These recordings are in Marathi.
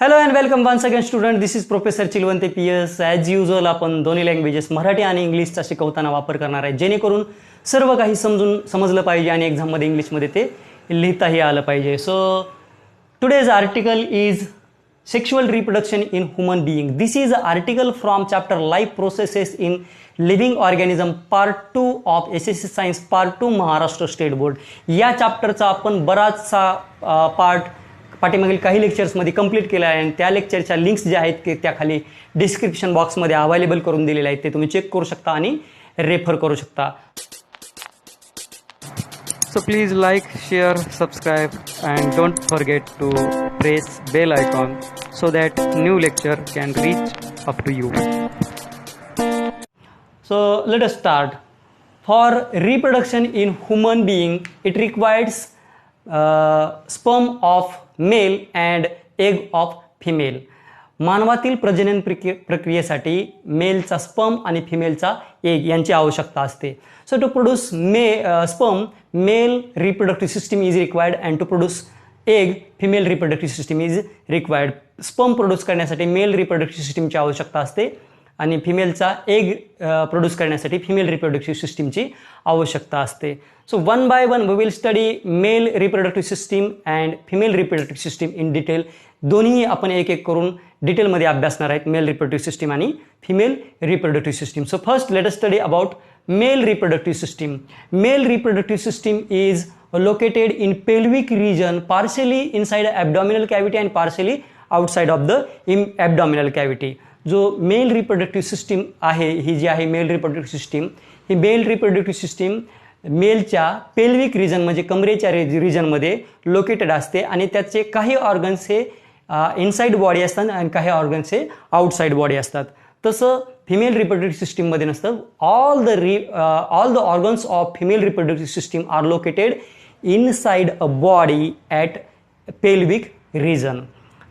Hello and welcome once again student. This is professor Chilwante PS. As usual आपण दोन्ही लँग्वेजेस मराठी आणि इंग्लिशचा शिकवताना वापर करणार आहे, जेणेकरून सर्व काही समजलं पाहिजे आणि एक्झाममध्ये इंग्लिशमध्ये ते लिहिताही आलं पाहिजे. So today's article is sexual reproduction in human being. This is a article from chapter life processes in living organism part 2 of SSC science part 2 Maharashtra state board. या चॅप्टरचा आपण बराचसा पार्ट पाठीमागील काही लेक्चर्समध्ये कंप्लीट केलं आहे आणि त्या लेक्चरच्या लिंक्स ज्या आहेत ते त्याखाली डिस्क्रिप्शन बॉक्समध्ये अवेलेबल करून दिलेले आहेत. ते तुम्ही चेक करू शकता आणि रेफर करू शकता. So please like, share, subscribe and don't forget to press bell icon so that new lecture can reach up to you. So let us start. For reproduction in human being it requires sperm of male and egg of female. मानवातील प्रजनन प्रक्रियेसाठी मेलचा स्पर्म आणि फिमेलचा एग यांची आवश्यकता असते. So to produce sperm male reproductive system is required and to produce egg female reproductive system is required. Sperm produce करण्यासाठी मेल रिप्रोडक्टिव्ह सिस्टीमची आवश्यकता असते आणि फिमेलचा एग प्रोड्यूस करण्यासाठी फिमेल रिप्रोडक्टिव्ह सिस्टीमची आवश्यकता असते. So one by one we will study male reproductive system and female reproductive system in detail. दोन्ही आपण एक एक करून डिटेलमध्ये अभ्यासणार आहेत, मेल रिप्रोडक्टिव्ह सिस्टीम आणि female reproductive system. So first let us study about male reproductive system. Mail reproductive system is located in pelvic region, partially inside abdominal cavity and partially outside of the abdominal cavity. जो मेल रिप्रोडक्टिव्ह सिस्टीम आहे, ही जी आहे मेल रिप्रोडक्टिव्ह सिस्टीम, ही मेल रिप्रोडक्टिव्ह सिस्टीम मेलच्या पेल्विक रिजन म्हणजे कमरेच्या रिजनमध्ये लोकेटेड असते आणि त्याचे काही ऑर्गन्स हे इनसाइड बॉडी असतात आणि काही ऑर्गन्स हे आउटसाइड बॉडी असतात. तसं फिमेल रिप्रोडक्टिव्ह सिस्टीममध्ये नसतं. All the organs of female reproductive system are located inside a body at pelvic region.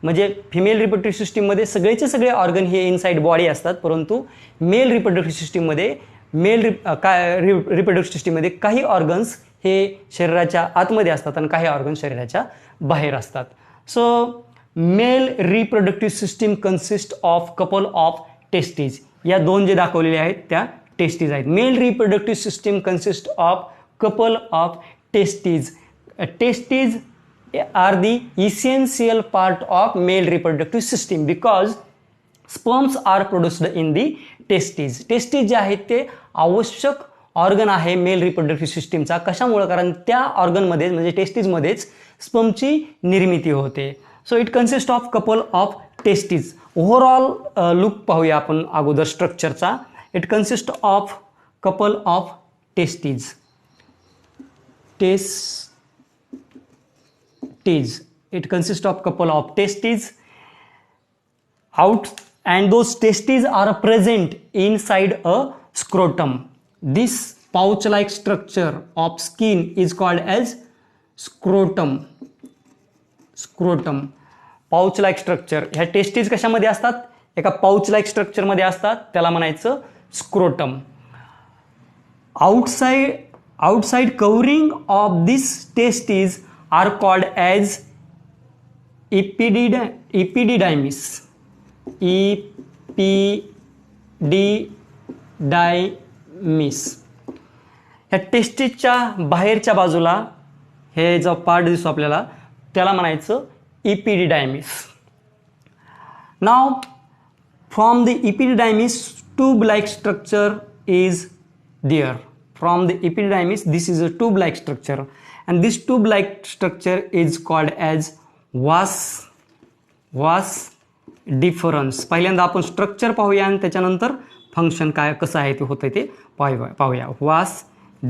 म्हणजे फिमेल रिप्रोडक्टिव्ह सिस्टीममध्ये सगळेचे सगळे ऑर्गन हे इनसाइड बॉडी असतात, परंतु मेल रिप्रोडक्टिव्ह सिस्टीममध्ये रिप्रोडक्टिव्ह सिस्टीममध्ये काही ऑर्गन्स हे शरीराच्या आतमध्ये असतात आणि काही ऑर्गन्स शरीराच्या बाहेर असतात. So male reproductive system consist of couple of testes. या दोन जे दाखवलेले आहेत त्या टेस्टीज आहेत. Male reproductive system consist of couple of testes. Testes are the essential part of male reproductive system because sperms are produced in the testes. testes जे आहेत ते आवश्यक ऑर्गन आहे मेल रिप्रोडक्टिव्ह सिस्टीमचा. कशामुळे? कारण त्या ऑर्गनमध्ये म्हणजे टेस्टीजमध्येच स्पर्मची निर्मिती होते. So it consist of couple of testes. Overall look पाहूया आपण अगोदर स्ट्रक्चरचा. It consist of couple of testes. It consists of couple of testes out and those testes are present inside a scrotum. This pouch like structure of skin is called as scrotum. Pouch like structure. ह्या टेस्टीज कशामध्ये असतात? एका पाउच लाईक स्ट्रक्चर मध्ये असतात, त्याला म्हणायचं scrotum. outside covering of these testes are called as epididymis. ह्या टेस्टिसच्या बाहेरच्या बाजूला हे जो पार्ट दिसतो आपल्याला त्याला म्हणायचं epididymis. Now from the epididymis tube like structure is there. From the epididymis, this is a tube-like structure, and this tube-like structure is called as vas deferens. पहिल्यांदा आपण स्ट्रक्चर पाहूया आणि त्याच्यानंतर फंक्शन काय कसं आहे ते होतं ते पाहूया. vas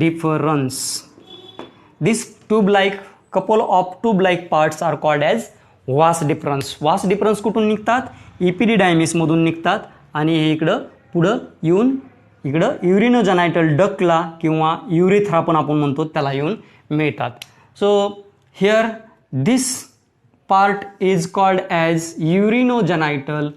deferens. This tube-like couple of tube-like parts are called as vas deferens. vas deferens कुठून निघतात? epididymis मधून निघतात आणि हे इकडं पुढं येऊन इकडं युरिनोजेनायटल डक्टला किंवा युरेथ्रा पण आपण म्हणतो त्याला येऊन मिळतात. So here this part is called as urinogenital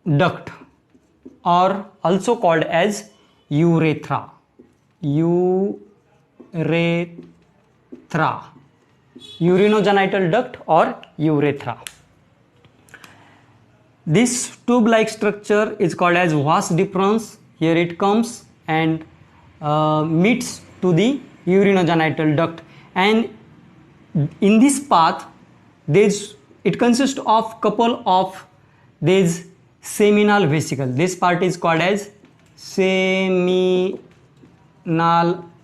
duct or also called as urethra, urethra, urinogenital duct or urethra. This tube-like structure is called as vas deferens. Here it comes and meets to the urinogenital duct, and in this path it consists of couple of these seminal vesicle. This part is called as seminal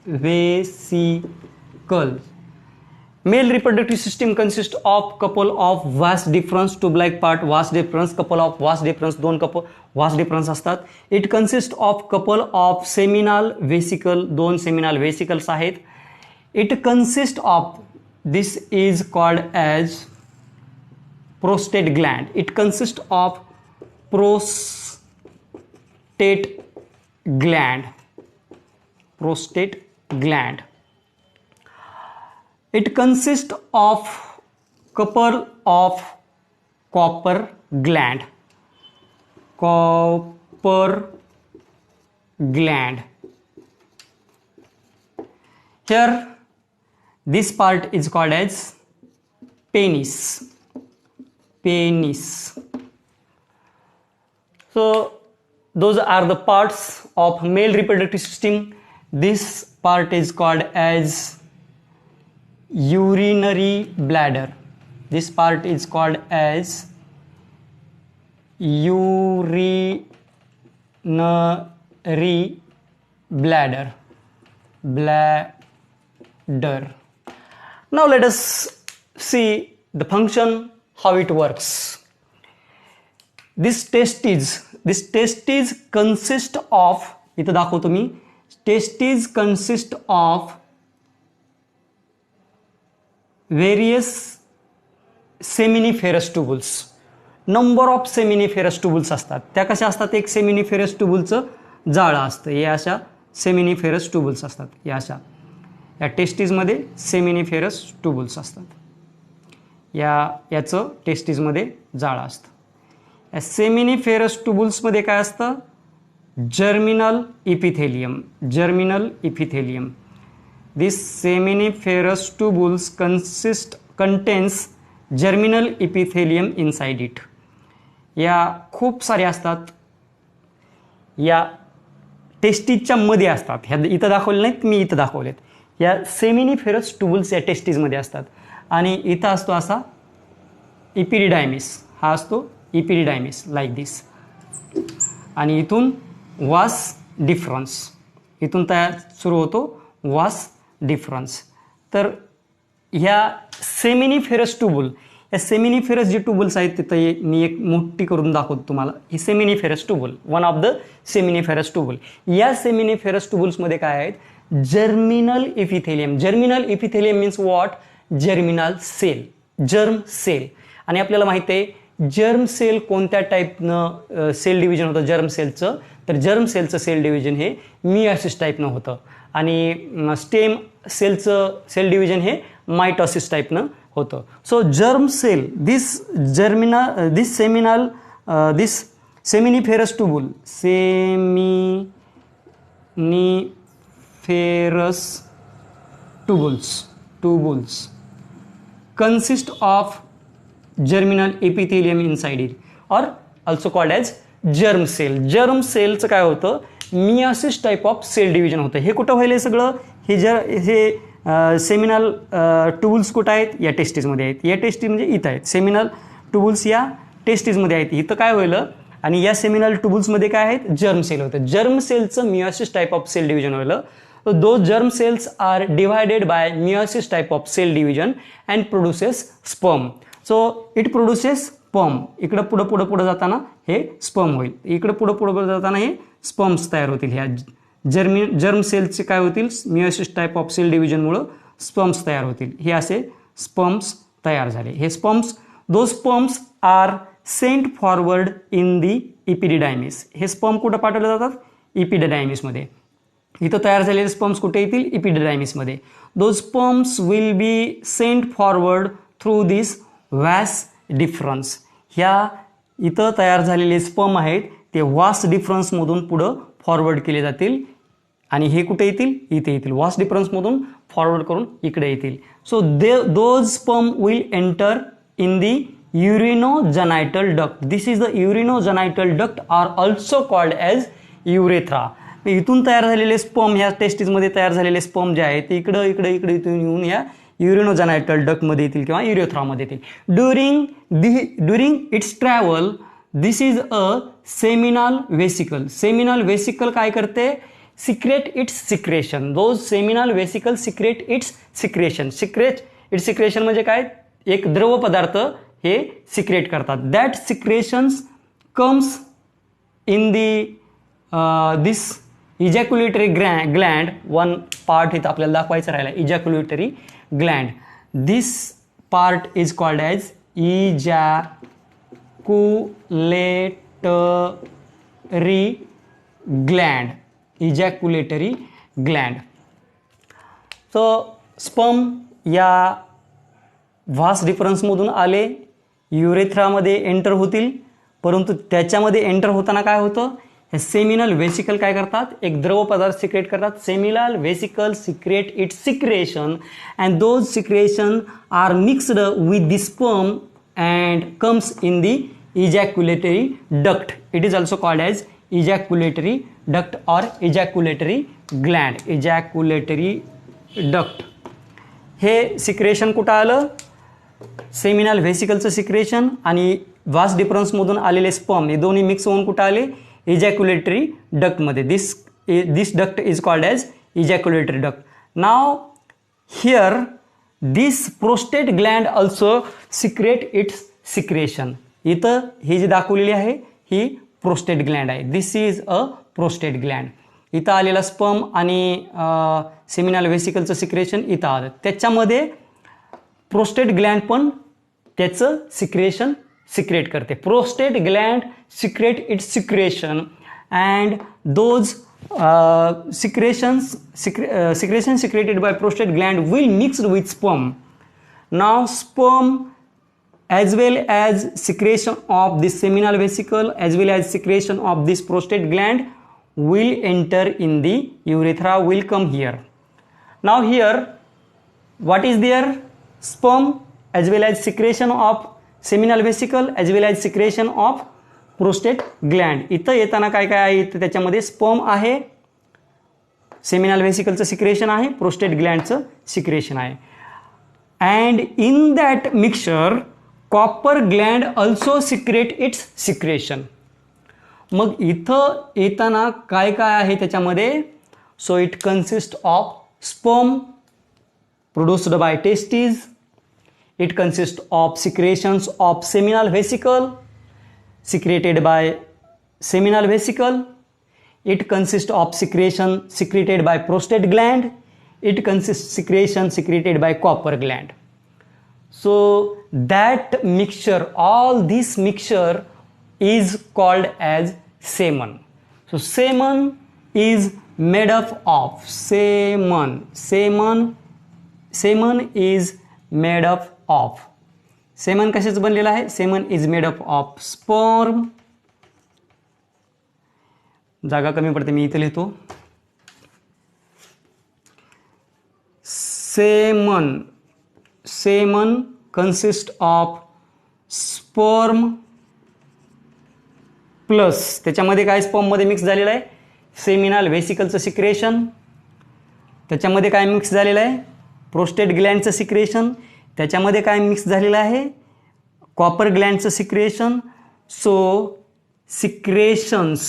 vesicle. Male reproductive system consists of couple of vas deferens, tube-like part, vas deferens, couple of vas deferens, दोन couple vas deferens असतात. It consists of couple of seminal vesicle, दोन seminal vesicles आहेत. It consists of, this is called as prostate gland. It consists of prostate gland, prostate gland. It consists of couple of copper gland, Here this part is called as penis. So those are the parts of male reproductive system. This part is called as urinary bladder. This part is called as urinary bladder. Now let us see the function, how it works. This testes consist of, इथं दाखवतो मी, testes consist of various seminiferous tubules. Number of seminiferous tubules असतात. त्या कशा असतात, एक सेमिनिफेरस ट्यूबलचं जाळं असतं. हे अशा सेमिनिफेरस ट्यूबल्स असतात. या टेस्टीजमध्ये सेमिनिफेरस ट्यूबल्स असतात. याचं टेस्टीजमध्ये जाळं असतं. या सेमिनिफेरस ट्यूबल्समध्ये काय असतं, germinal epithelium. This seminiferous tubules contains germinal epithelium inside it. या खूप सारे असतात. या टेस्टीजच्या मध्ये असतात. ह्या इथं दाखवले नाहीत, मी इथं दाखवलेत. या सेमिनिफेरस ट्यूबल्स या टेस्टीजमध्ये असतात. आणि इथं असतो असा इपिडिडायमिस. हा असतो इपिडिडायमिस लाईक दिस. आणि इथून वास डिफरन्स, इथून तयार सुरू होतो वास डिफरन्स. तर ह्या सेमिनिफेरस ट्यूबल, या सेमिनिफेरस जे ट्यूबल्स आहेत तिथं मी एक मोठी करून दाखवतो तुम्हाला. ही seminiferous tubule, one of the seminiferous tubule. या सेमिनिफेरस ट्यूबल्समध्ये काय आहेत, germinal epithelium. Germinal epithelium means what, germinal cell, germ cell. आणि आपल्याला माहिती आहे जर्म सेल कोणत्या टाईपनं सेल डिव्हिजन होतं जर्म सेलचं, तर जर्म सेलचं सेल डिव्हिजन हे मियोसिस टाईपनं होतं. आणि स्टेम सेलचं सेल डिव्हिजन हे मायटोसिस टाईपनं होतं. So germ cell, this seminiferous tubule, tubules consist of germinal epithelium inside it or also called as germ cell. germ cellचं काय होतं, meiosis type of cell division होतं. हे कुठं व्हायला सगळं, हे सेमिनल ट्यूबल्स कुठं आहेत, या टेस्टीजमध्ये आहेत. या टेस्टीज म्हणजे इथं आहेत. सेमिनल ट्यूबल्स या टेस्टीजमध्ये आहेत. इथं काय व्हायलं, आणि या सेमिनल ट्यूबल्समध्ये काय आहेत, जर्म सेल होतं. जर्म सेलचं meiosis type of cell division व्हायलं. So those germ cells are divided by meiosis type of cell division and produces sperm. So it produces sperm. इकडं पुढं जाताना हे sperm होईल. इकडं पुढं जाताना हे sperms तयार होतील. ह्या जर्म सेलचे काय होतील, मियोसिस टाईप ऑफ सेल डिव्हिजनमुळं स्पर्म्स तयार होतील. हे असे स्पर्म्स तयार झाले. हे sperms, those sperms are sent forward in the epididymis. हे स्पर्म कुठं पाठवले जातात, इपिडिडायमिसमध्ये. इथं तयार झालेले स्पर्म्स कुठे येतील, इपिडिडायमिसमध्ये. Those sperms will be sent forward through this vas deferens. ह्या इथं तयार झालेले स्पर्म आहेत ते वास डिफरन्समधून पुढं फॉरवर्ड केले जातील आणि हे कुठे येतील, इथे येतील. व्हास्ट डिफरन्समधून फॉरवर्ड करून इकडे येतील. So those sperm will enter in the urinogenital duct. This is the urinogenital duct are also called as urethra. इथून तयार झालेले स्पर्म, ह्या टेस्टिसमध्ये तयार झालेले स्पर्म जे आहेत ते इकडं इथून येऊन ह्या युरिनोजेनायटल डक्टमध्ये येतील किंवा युरेथ्रामध्ये येतील. During its travel this is a seminal vesicle. Seminal vesicle काय करते, secrete its secretion. Those seminal vesicle secrete its secretion. Secrete its secretion म्हणजे काय, एक द्रव पदार्थ हे सिक्रेट करतात. That secretions comes in the this ejaculatory gland. One part इथं आपल्याला दाखवायचं राहिला, ejaculatory gland. This part is called as ejaculatory gland. Ejaculatory gland. So sperm या व्हास्ट डिफरन्समधून आले, युरेथ्रामध्ये एंटर होतील, परंतु त्याच्यामध्ये एंटर होताना काय होतं, हे सेमिनल वेसिकल काय करतात, एक द्रव पदार्थ सिक्रेट करतात. Seminal vesicle secrete its secretion and those secretion are mixed with the sperm and comes in the ejaculatory duct. It is also called as ejaculatory duct or ejaculatory gland. Ejaculatory duct. हे सिक्रेशन कुठं आलं, सेमिनल व्हेसिकलचं सिक्रेशन आणि व्हास्ट डिफरन्समधून आलेले स्पर्म हे दोन्ही मिक्स होऊन कुठं आले, इजॅक्युलेटरी डक्टमध्ये. This duct is called as ejaculatory duct. Now here this prostate gland also secrete its secretion. इथं ही जी दाखवलेली आहे ही प्रोस्टेट ग्लँड आहे. दिस इज अ प्रोस्टेट ग्लँड. इथं आलेला स्पर्म आणि सेमिनल व्हेसिकलचं सिक्रेशन इथं आलं, त्याच्यामध्ये प्रोस्टेट ग्लँड पण त्याचं सिक्रेशन सिक्रेट करते. Prostate gland secrete its secretion and those secretion secreted by prostate gland will mixed with sperm. Now sperm as well as secretion of this seminal vesicle as well as secretion of this prostate gland will enter in the urethra, will come here. Now here what is there, sperm as well as secretion of seminal vesicle as well as secretion of prostate gland. इथं येताना काय काय आहे, इथं त्याच्यामध्ये स्पर्म आहे, सेमिनल व्हेसिकलचं सिक्रेशन आहे, प्रोस्टेट ग्लँडचं सिक्रेशन आहे. And in that mixture Cowper gland also secrete its secretion. मग इथं येताना काय काय आहे त्याच्यामध्ये, so it consist of sperm produced by testes. It consists of secretions of seminal vesicle secreted by seminal vesicle. It consists of secretion secreted by prostate gland. It consists secretion secreted by copper gland. So that mixture, all this mixture is called as semen. So semen is made up of semen is made up of. Semen कशाचं बनलेलं आहे, semen is made up of sperm. जागा कमी पडते, मी इथे लिहितो. Semen consist of sperm plus त्याच्यामध्ये काय, स्पर्ममध्ये मिक्स झालेलं आहे सेमिनल व्हेसिकलचं सिक्रेशन, त्याच्यामध्ये काय मिक्स झालेलं आहे प्रोस्टेट ग्लँडचं सिक्रेशन, त्याच्यामध्ये काय मिक्स झालेलं आहे कॉपर ग्लँडचं secretion. So secretions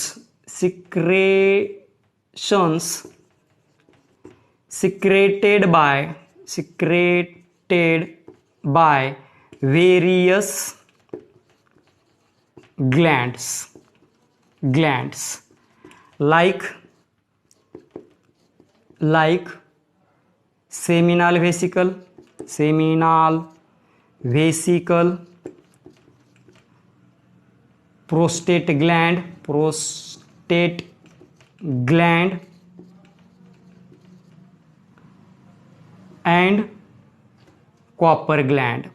secreted by various glands like seminal vesicle, prostate gland and copper gland.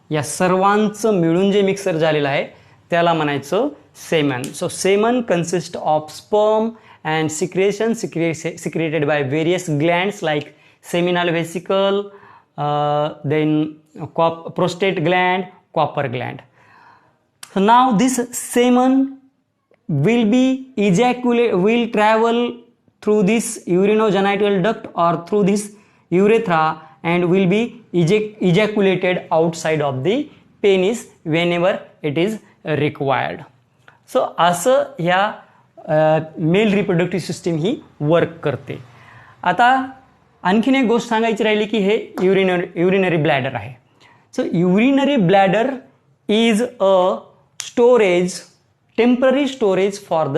या सर्वांचं मिळून जे मिक्सर झालेलं आहे त्याला म्हणायचं semen. So semen consist of sperm and secretion secreted by various glands like seminal vesicle, then prostate gland, copper gland. So now this semen will travel through this urinogenital duct or through this urethra and will be ejaculated outside of the penis whenever it is required. So असं ह्या मेल रिप्रोडक्टिव्ह सिस्टीम ही वर्क करते. आता आणखीन एक गोष्ट सांगायची राहिली की हे युरिनरी ब्लॅडर आहे. So urinary bladder is a temporary storage for the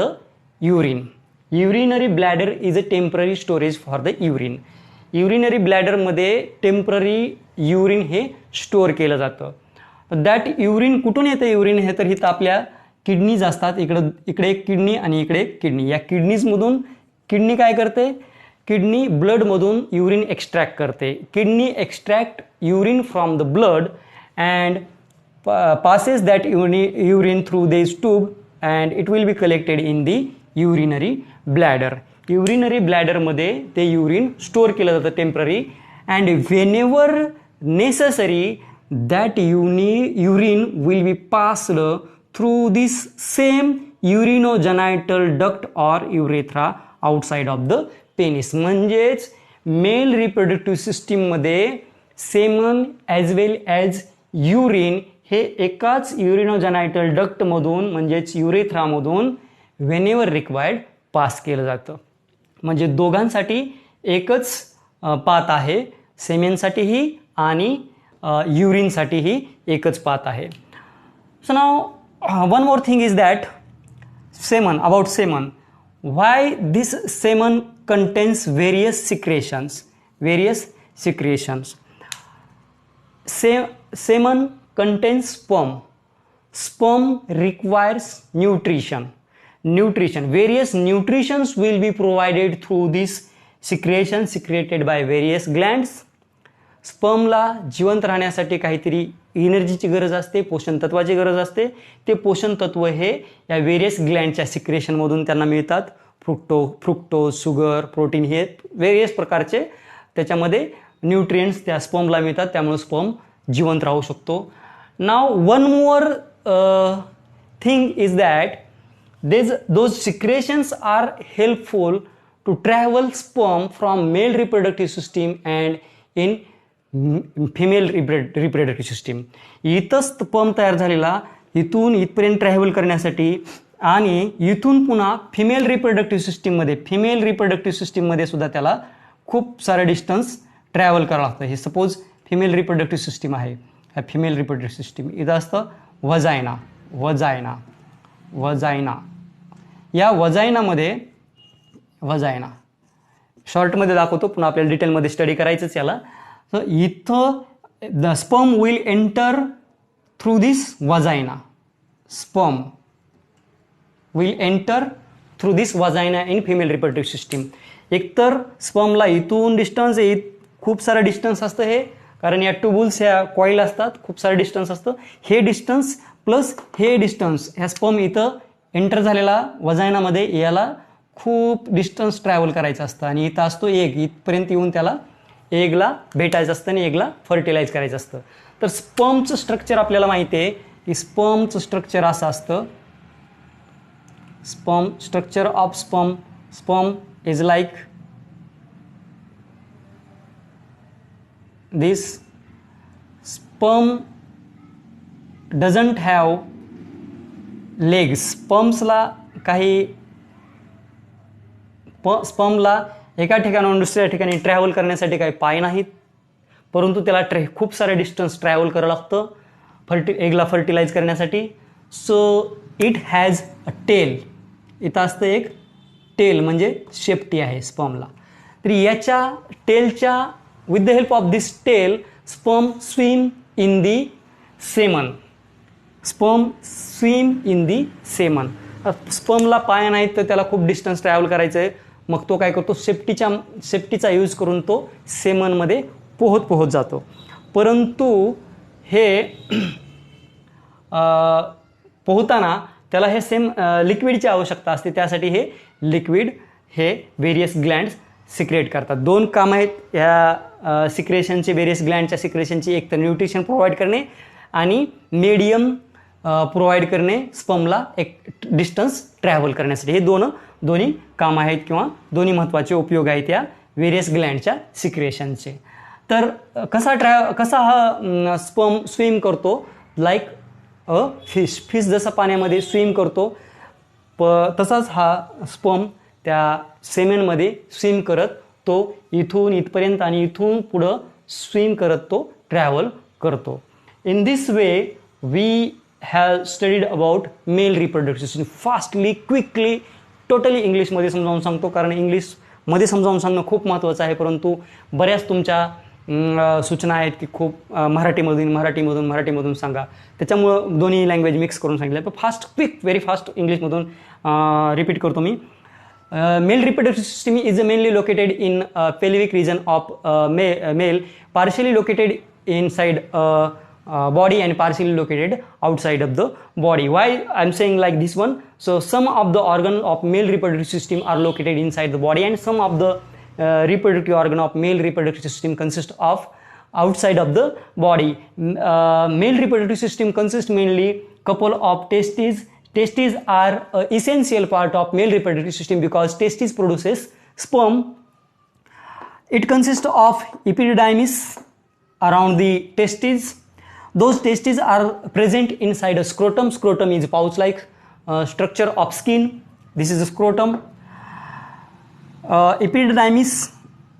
urine. Urinary bladder is a temporary storage for the urine. Urinary ब्लॅडरमध्ये टेम्पररी युरिन हे स्टोअर केलं जातं. दॅट युरिन कुठून येतं युरिन हे तर इथं आपल्या किडनीज असतात. इकडे एक किडनी आणि इकडे एक किडनी. या किडनीजमधून किडनी काय करते, किडनी ब्लडमधून युरिन एक्स्ट्रॅक्ट करते. Kidney extract urine from the blood and passes that urine through this tube and it will be collected in the urinary bladder. Urinary bladder मध्ये ते युरिन स्टोअर केलं जातं temporary and whenever necessary that urine will be passed through this same urinogenital duct or urethra outside of the penis. म्हणजेच मेल रिप्रोडक्टिव्ह सिस्टीममध्ये सेमन ॲज वेल ॲज युरिन हे एकाच युरिनोजेनायटल डक्टमधून म्हणजेच युरेथ्रामधून व्हेनेवर रिक्वायर्ड पास केलं जातं. म्हणजे दोघांसाठी एकच पाथ आहे, सेमेनसाठीही आणि युरिनसाठीही एकच पाथ आहे. So now one more thing is that semen, about semen, why this semen contains various secretions. Semen contains sperm. Sperm requires nutrition. Various nutritions will be provided through this secretion secreted by various glands. स्पर्मला जिवंत राहण्यासाठी काहीतरी एनर्जीची गरज असते, पोषण तत्वाची गरज असते. ते पोषण तत्व हे या व्हेरियस ग्लँडच्या सिक्रेशनमधून त्यांना मिळतात. फ्रुक्टोज, शुगर, प्रोटीन हे व्हेरियस प्रकारचे त्याच्यामध्ये न्यूट्रिएंट्स त्या स्पर्मला मिळतात. त्यामुळे स्पर्म जिवंत राहू शकतो. Now one more thing is that those secretions are helpful to travel sperm from male reproductive system and in female reproductive system. इथं स्पर्म तयार झालेला इथून इथपर्यंत ट्रॅव्हल करण्यासाठी आणि इथून पुन्हा फिमेल रिप्रोडक्टिव्ह सिस्टीममध्ये सुद्धा त्याला खूप सारं डिस्टन्स ट्रॅव्हल करावं लागतं. हे सपोज फिमेल रिप्रोडक्टिव्ह सिस्टीम आहे. ह्या फिमेल रिप्रोडक्टिव्ह सिस्टीम इथं असतं वजायना. या वजायना शॉर्टमध्ये दाखवतो, पुन्हा आपल्याला डिटेलमध्ये स्टडी करायचंच याला. सो इथं the sperm will enter through this वजायना. Sperm will enter through this वजायना in female reproductive system. एकतर स्पर्मला इथून डिस्टन्स खूप सारं डिस्टन्स असतं हे, कारण या ट्यूबुल्स ह्या कॉईल असतात, खूप सारं डिस्टन्स असतं. हे डिस्टन्स प्लस हे डिस्टन्स, ह्या स्पर्म इथं एंटर झालेला वजायनामध्ये याला खूप डिस्टन्स ट्रॅव्हल करायचं असतं आणि इथं असतो एग. इथपर्यंत येऊन त्याला एगला भेटायचं असतं आणि एगला फर्टिलाइज करायचं असतं. तर स्पर्मचं स्ट्रक्चर आपल्याला माहिती आहे की स्पर्मचं स्ट्रक्चर असं असतं. Structure of sperm is like this. Sperm doesn't have legs. स्पर्मला एका ठिकाणाहून दुसऱ्या ठिकाणी ट्रॅव्हल करण्यासाठी काही पाय नाहीत, परंतु त्याला खूप सारे डिस्टन्स ट्रॅव्हल करावं लागतं एगला फर्टिलाइज करण्यासाठी. So it has a tail. इथं असतं एक टेल म्हणजे शेपटी आहे स्पर्मला. तर याच्या टेलच्या with the help of this tail sperm swim in the semen. स्पर्मला पाय नाहीत तर त्याला खूप डिस्टन्स ट्रॅव्हल करायचं आहे. मग तो काय करतो, सेफ्टीचा यूज करून तो सेमनमध्ये पोहत जातो. परंतु हे पोहताना त्याला हे सेम लिक्विडची आवश्यकता असते, त्यासाठी हे लिक्विड हे व्हेरियस ग्लँड्स सिक्रेट करतात. दोन कामं आहेत ह्या सिक्रेशनचे, व्हेरियस ग्लँडच्या सिक्रेशनची. एक तर न्यूट्रिशन प्रोव्हाइड करणे आणि मीडियम प्रोव्हाइड करणे स्पर्मला एक डिस्टन्स ट्रॅव्हल करण्यासाठी. हे दोन्ही कामं आहेत किंवा दोन्ही महत्त्वाचे उपयोग आहेत या व्हेरियस ग्लँडच्या सिक्रेशनचे. तर कसा हा स्पर्म स्विम करतो, लाईक अ फिश जसं पाण्यामध्ये स्विम करतो तसाच हा स्पर्म त्या सेमेनमध्ये स्विम करत तो इथून इथपर्यंत आणि इथून पुढं स्विम करत तो ट्रॅव्हल करतो. In this way we have studied about male reproductive system fastly, quickly, totally इंग्लिशमध्ये समजावून सांगतो, कारण इंग्लिशमध्ये समजावून सांगणं खूप महत्त्वाचं आहे. परंतु बऱ्याच तुमच्या सूचना आहेत की खूप मराठीमधून सांगा, त्याच्यामुळं दोन्ही लँग्वेज मिक्स करून सांगितलं. पण फास्ट, क्विक, व्हेरी फास्ट इंग्लिशमधून रिपीट करतो मी. Male reproductive system is mainly located in pelvic region of male, partially located inside body and partially located outside of the body. Why I'm saying like this one? So some of the organ of male reproductive system are located inside the body, and some of the reproductive organ of male reproductive system consist of outside of the body. Male reproductive system consists mainly couple of testes. Testes are an essential part of male reproductive system because testes produces sperm. It consists of epididymis around the testes. Those testes are present inside a scrotum. Scrotum is pouch-like structure of skin. This is a scrotum. Epididymis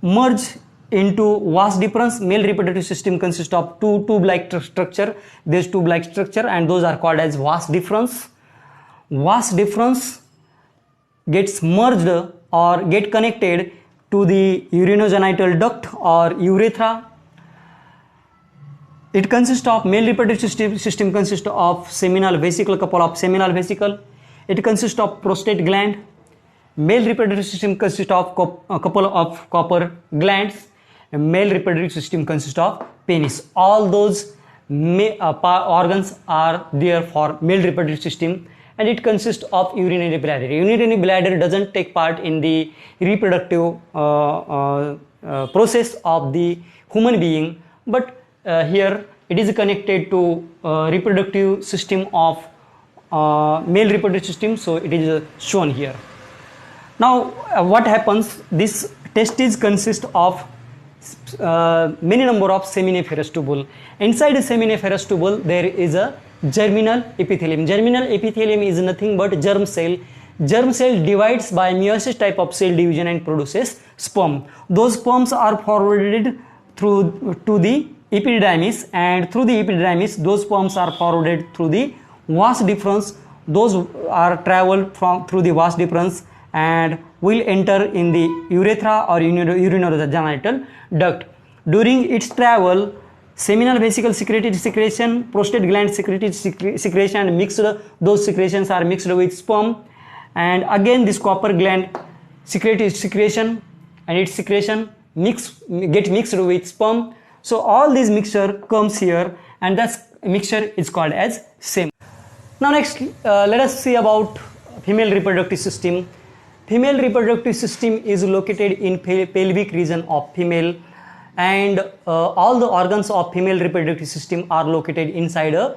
merge into vas deferens. Male reproductive system consists of two tube-like structure. This tube-like structure, and those are called as vas deferens. Vas deferens gets merged or get connected to the urinogenital duct or urethra. It consists of male reproductive system consists of seminal vesicle, couple of seminal vesicle. It consists of prostate gland. Male reproductive system consists of a couple of copper glands. Male reproductive system consists of penis. All those organs are there for male reproductive system. And it consists of urinary bladder. Urinary bladder doesn't take part in the reproductive process of the human being, but here it is connected to reproductive system of male reproductive system, so it is shown here. Now what happens, this testes consist of many number of seminiferous tubule. Inside the seminiferous tubule there is a germinal epithelium. Germinal epithelium is nothing but germ cell. Germ cell divides by meiosis type of cell division and produces sperm. Those sperms are forwarded to the epididymis, and through the epididymis those sperms are forwarded through the vas deferens. Those are traveled through the vas deferens and will enter in the urethra or urinogenital duct. During its travel, seminal vesicle secreted secretion, prostate gland secreted secretion, and mixed, those secretions are mixed with sperm, and again this copper gland secreted secretion, and its secretion get mixed with sperm. So all this mixture comes here, and that mixture is called as semen. Now next let us see about female reproductive system. Female reproductive system is located in pelvic region of female, and all the organs of female reproductive system are located inside a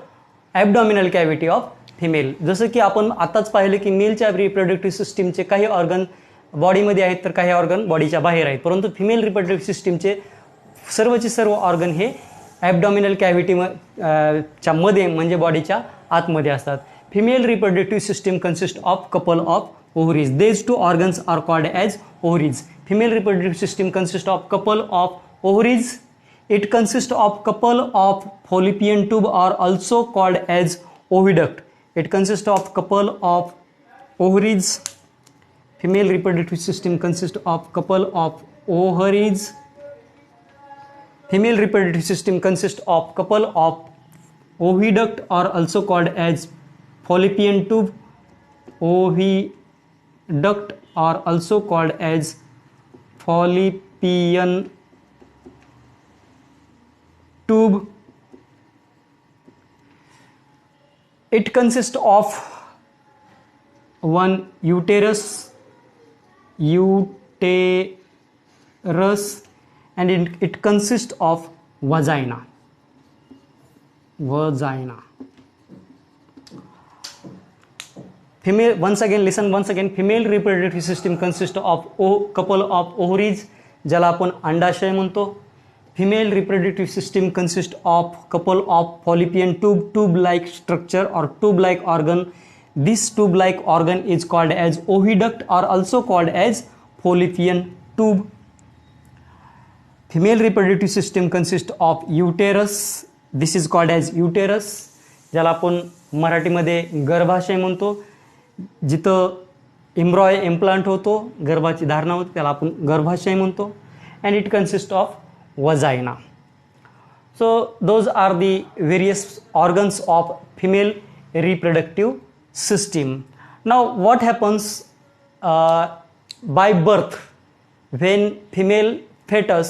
abdominal cavity of female. जसं की आपण आताच पाहिलं की मेलच्या रिप्रोडक्टिव्ह सिस्टीमचे काही ऑर्गन बॉडीमध्ये आहेत तर काही ऑर्गन बॉडीच्या बाहेर आहेत, परंतु फिमेल रिप्रोडक्टिव्ह सिस्टीमचे सर्वचे सर्व ऑर्गन हे ॲबडॉमिनल कॅव्हिटी च्या मध्ये म्हणजे बॉडीच्या आतमध्ये असतात. Female reproductive system consist of couple of ovaries. These two organs are called as ovaries. Female reproductive system consists of couple of ovaries. It consists of couple of fallopian tube are also called as oviduct. It consists of couple of ovaries. Female reproductive system consists of couple of ovaries. Female reproductive system consists of couple of oviduct are also called as fallopian tube. Oviduct are also called as fallopian tube. It consists of one uterus, and it consists of vagina. Female, once again, female reproductive system consists of couple of ovaries, ज्याला आपण अंडाशय म्हणतो. Female reproductive system consists of couple of fallopian tube-like structure or tube-like organ. This tube-like organ is called as oviduct or also called as fallopian tube. Female reproductive system consists of uterus. This is called as uterus, ज्याला आपण मराठीमध्ये गर्भाशय म्हणतो. जिथं एम्ब्रॉय इम्प्लांट होतो, गर्भाची धारणा होते, त्याला आपण गर्भाशय म्हणतो. And it consists of vagina. So those are the various organs of female reproductive system. Now what happens by birth when female fetus,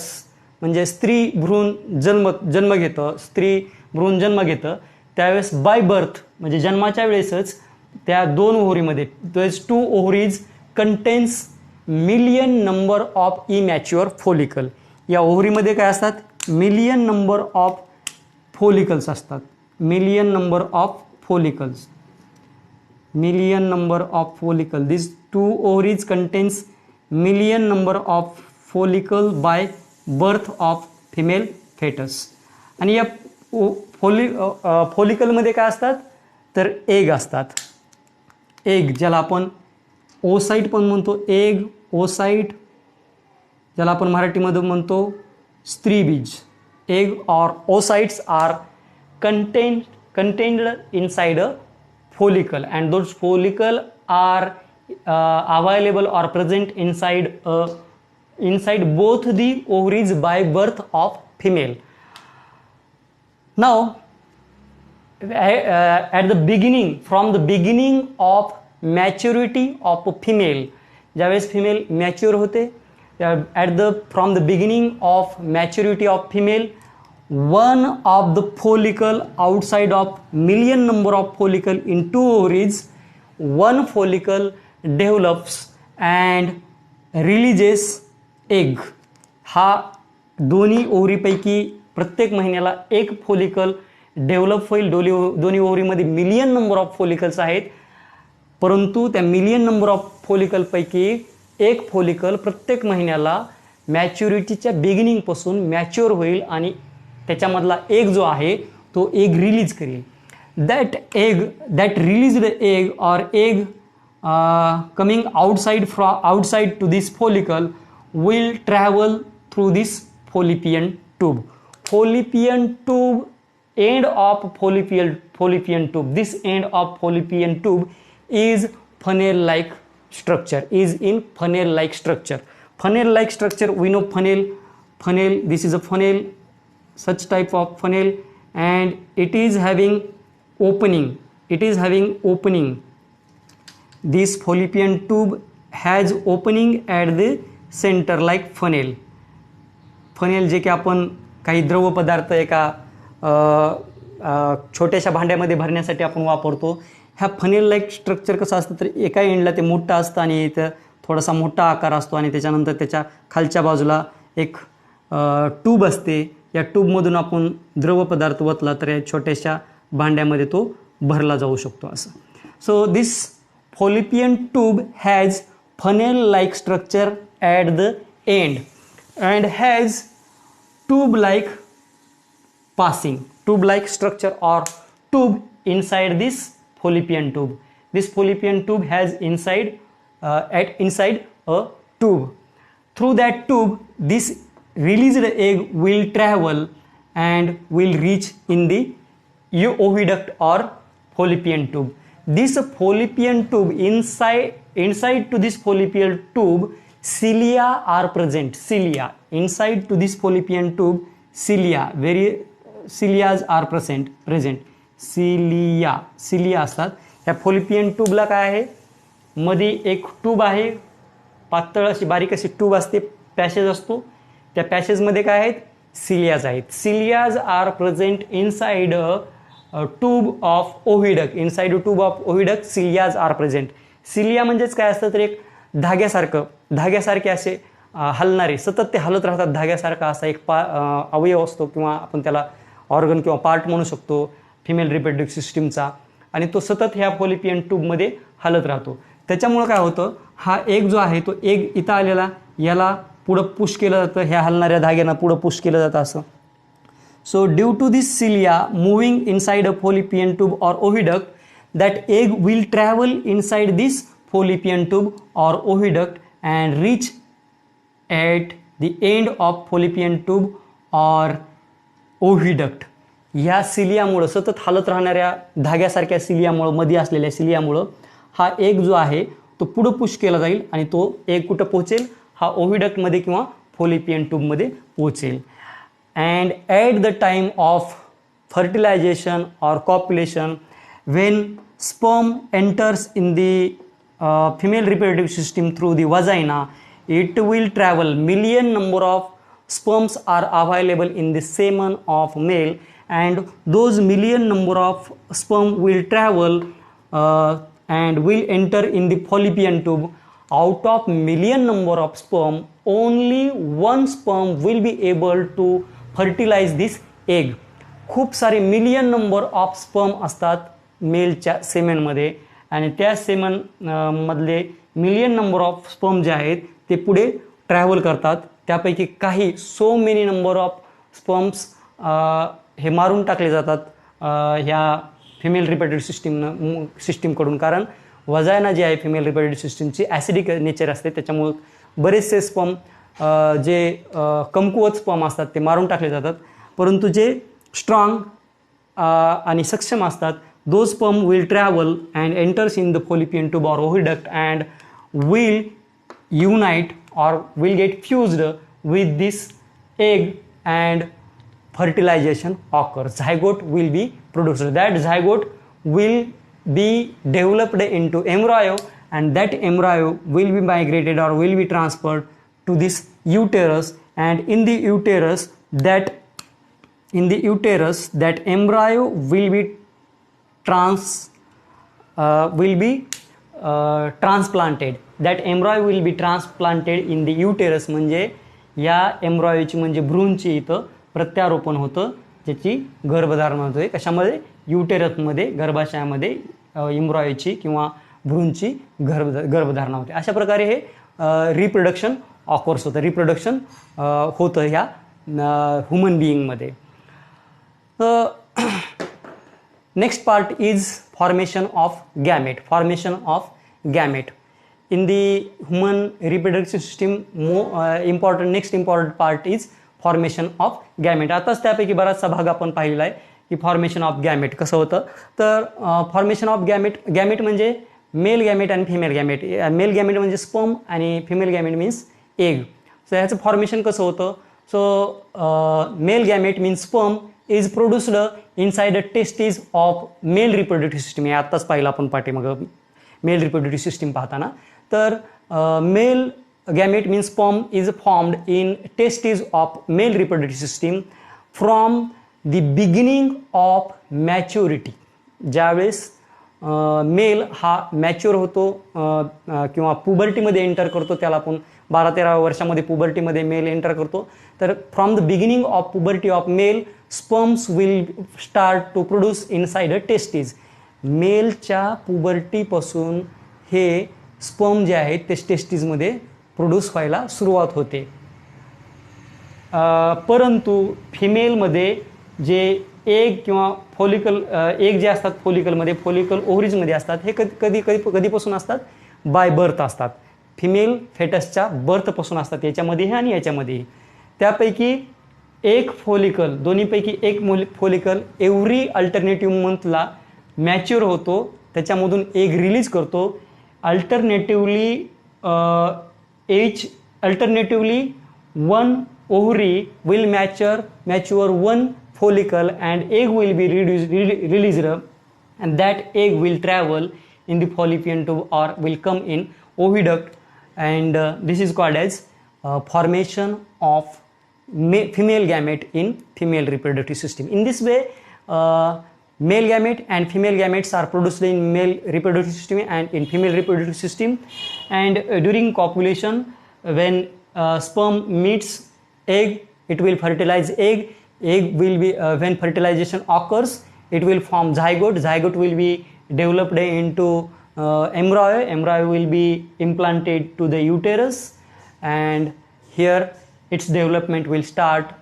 म्हणजे स्त्री भ्रूण जन्म घेतं त्यावेळेस बाय बर्थ म्हणजे जन्माच्या वेळेसच त्या दोन ओव्हरीमध्ये, two ovaries contains million number of immature follicle. या ओव्हरीमध्ये काय असतात? मिलियन नंबर ऑफ फॉलिकल्स असतात. Million number of follicle. This two ovaries contains million number of follicle by birth of female foetus. आणि या फॉलिकलमध्ये काय असतात? तर एग असतात. एग, ज्याला आपण ओसाइट पण म्हणतो. एग, ओसाइट, ज्याला आपण मराठीमध्ये म्हणतो स्त्रीबीज. Egg or oocytes are contained inside a follicle, and those follicle are available or present inside both the ovaries by birth of female. Now at the beginning, from the beginning of maturity of a female, ज्यावेळेस फिमेल मॅच्युअर होते, from the beginning of maturity of female, one of the follicle outside of million number of follicle in two ovaries, one follicle develops and releases egg. हा दोन्ही ओव्हरीपैकी प्रत्येक महिन्याला एक फॉलिकल डेव्हलप होईल. दोन्ही ओव्हरीमध्ये मिलियन नंबर ऑफ फॉलिकल्स आहेत, परंतु त्या मिलियन नंबर ऑफ फॉलिकलपैकी एक फॉलिकल प्रत्येक महिन्याला मॅच्युरिटीच्या बिगिनिंगपासून मॅच्युअर होईल आणि त्याच्यामधला एग जो आहे तो एग रिलीज करेल. That released egg or egg coming outside to this follicle will travel through this fallopian tube. Fallopian tube, end of fallopian tube. This end of fallopian tube is funnel-like structure. Funnel-like structure. We know funnel. This is a funnel, such type of funnel, and it is having opening. This fallopian tube has opening at the centre like funnel जे की आपण काही द्रव पदार्थ एका छोट्याशा भांड्यामध्ये भरण्यासाठी आपण वापरतो. ह्या फनेल लाईक स्ट्रक्चर कसं असतं तर एका एंडला ते मोठं असतं आणि इथं थोडासा मोठा आकार असतो आणि त्याच्यानंतर त्याच्या खालच्या बाजूला एक ट्यूब असते. या ट्यूबमधून आपण द्रव पदार्थ ओतला तर या छोट्याशा भांड्यामध्ये तो भरला जाऊ शकतो असं. So this fallopian tube has funnel like structure at the end and has tube like structure or tube inside this fallopian tube. This fallopian tube has inside a tube. Through that tube, this released egg will travel and will reach in the oviduct or fallopian tube. This fallopian tube, inside to this fallopian tube, cilia are present. Inside to this fallopian tube, cilias are present. cilia असतात. ह्या fallopian ट्यूबला काय आहे? मध्ये एक ट्यूब आहे, पातळ अशी बारीक अशी ट्यूब असते, पॅसेज असतो. त्या पॅसेजमध्ये काय आहेत? सिलियाज आहेत. Cilias are present inside tube of oviduct. Inside a tube of oviduct cilias are present. cilia म्हणजेच काय असतं तर एक धाग्यासारखे असे हलणारे, सतत ते हलत राहतात धाग्यासारखा असा एक अवयव असतो किंवा आपण त्याला ऑर्गन किंवा पार्ट म्हणू शकतो फिमेल रिप्रोडक्टिव्ह सिस्टीमचा, आणि तो सतत ह्या फॉलिपियन ट्यूबमध्ये हलत राहतो. त्याच्यामुळं काय होतं, हा एग जो आहे तो एग इथं आलेला याला पुढं पुश केलं जातं, ह्या हलणाऱ्या धाग्यांना पुढं पुश केलं जातं असं. So due to this cilia moving inside a fallopian tube or oviduct, that egg will travel inside this fallopian tube or oviduct and reach at the end of fallopian tube or oviduct. ह्या सिलियामुळं, सतत हालत राहणाऱ्या धाग्यासारख्या सिलियामुळं, मध्ये असलेल्या सिलियामुळं हा एग जो आहे तो पुढं पुश केला जाईल आणि तो एग कुठं पोहोचेल, हा ओव्हिडक्टमध्ये किंवा फॉलिपियन ट्यूबमध्ये पोहोचेल. And at the time of fertilisation or copulation, when sperm enters in the female reproductive system through the vagina, it will travel. Million number of sperms are available in the semen of male, and those million number of sperm will travel and will enter in the fallopian tube. Out of million number of sperm, only one sperm will be able to fertilize this egg. खूप सारे मिलियन नंबर ऑफ स्पर्म असतात मेलच्या सेमेनमध्ये, आणि त्या सेमन मधले मिलियन नंबर ऑफ स्पर्म जे आहेत ते पुढे ट्रॅव्हल करतात. त्यापैकी काही so many number of sperms हे मारून टाकले जातात ह्या फिमेल रिप्रोडक्टिव्ह सिस्टीमकडून, कारण वजायना जी आहे फिमेल रिप्रोडक्टिव्ह सिस्टीमची ॲसिडिक नेचर असते, त्याच्यामुळं बरेचसे स्पर्म जे कमकुवत स्पर्म असतात ते मारून टाकले जातात. परंतु जे स्ट्रॉंग आणि सक्षम असतात, those sperm will travel and enters in the fallopian tube or oviduct and will unite or will get fused with this egg and fertilization occurs. Zygote will be produced. That zygote will be developed into embryo, and that embryo will be migrated or will be transferred to this uterus, and in the uterus that embryo will be transplanted. That embryo will be transplanted in the uterus. म्हणजे या एम्ब्रॉयोची म्हणजे भ्रूणची इथं प्रत्यारोपण होतं, ज्याची गर्भधारणा होते. कशामध्ये? युटेरसमध्ये, गर्भाशयामध्ये एम्ब्रॉयोची किंवा भ्रूणची गर्भधारणा होते. अशा प्रकारे हे रिप्रोडक्शन ऑकर्स होतं, रिप्रोडक्शन होतं ह्या human बिईंगमध्ये. Next part is formation of gamete. Formation of gamete in the human reproductive system. Next important part is formation of gamete. आताच त्यापैकी बराचसा भाग आपण पाहिलेला आहे की फॉर्मेशन ऑफ गॅमेट कसं होतं. तर फॉर्मेशन ऑफ गॅमेट म्हणजे मेल गॅमेट आणि फिमेल गॅमेट. मेल गॅमेट म्हणजे स्पर्म आणि female gamete means egg. So ह्याचं फॉर्मेशन कसं होतं. So mail gamete means sperm is produced inside the testes of male reproductive system. हे आत्ताच पाहिलं आपण पाठीमाग मेल रिप्रोडक्टिव्ह सिस्टीम पाहताना. तर male gamete means sperm is formed in testes of male reproductive system from the beginning of maturity. ज्यावेळेस मेल हा मॅच्युअर होतो किंवा पुबर्टीमध्ये एंटर करतो, त्याला आपण 12-13 वर्षामध्ये पुबर्टीमध्ये मेल एंटर करतो. तर from the beginning of puberty of male, sperms will start to produce inside a testes. मेलच्या पुबर्टीपासून हे स्पर्म जे आहेत ते टेस्टीजमध्ये प्रोड्यूस व्हायला सुरुवात होते. परंतु फिमेलमध्ये जे एग किंवा फॉलिकल एग जे असतात फॉलिकलमध्ये, फॉलिकल ओव्हरीजमध्ये असतात, हे कधीपासून असतात? बाय बर्थ असतात. फिमेल फेटसच्या बर्थपासून असतात याच्यामध्येही आणि याच्यामध्येही. त्यापैकी एक फॉलिकल, दोन्हीपैकी एक फॉलिकल एव्हरी अल्टरनेटिव्ह मंथला मॅच्युअर होतो, त्याच्यामधून एग रिलीज करतो. Alternatively one ovary will mature one follicle and egg will be released, and that egg will travel in the fallopian tube or will come in oviduct, and this is called as formation of female gamete in female reproductive system. In this way male gamete and female gametes are produced in male reproductive system and in female reproductive system. And during copulation, when sperm meets egg, it will fertilize egg. Egg will be when fertilization occurs, it will form zygote. Zygote will be developed into embryo. Embryo will be implanted to the uterus, and here its development will start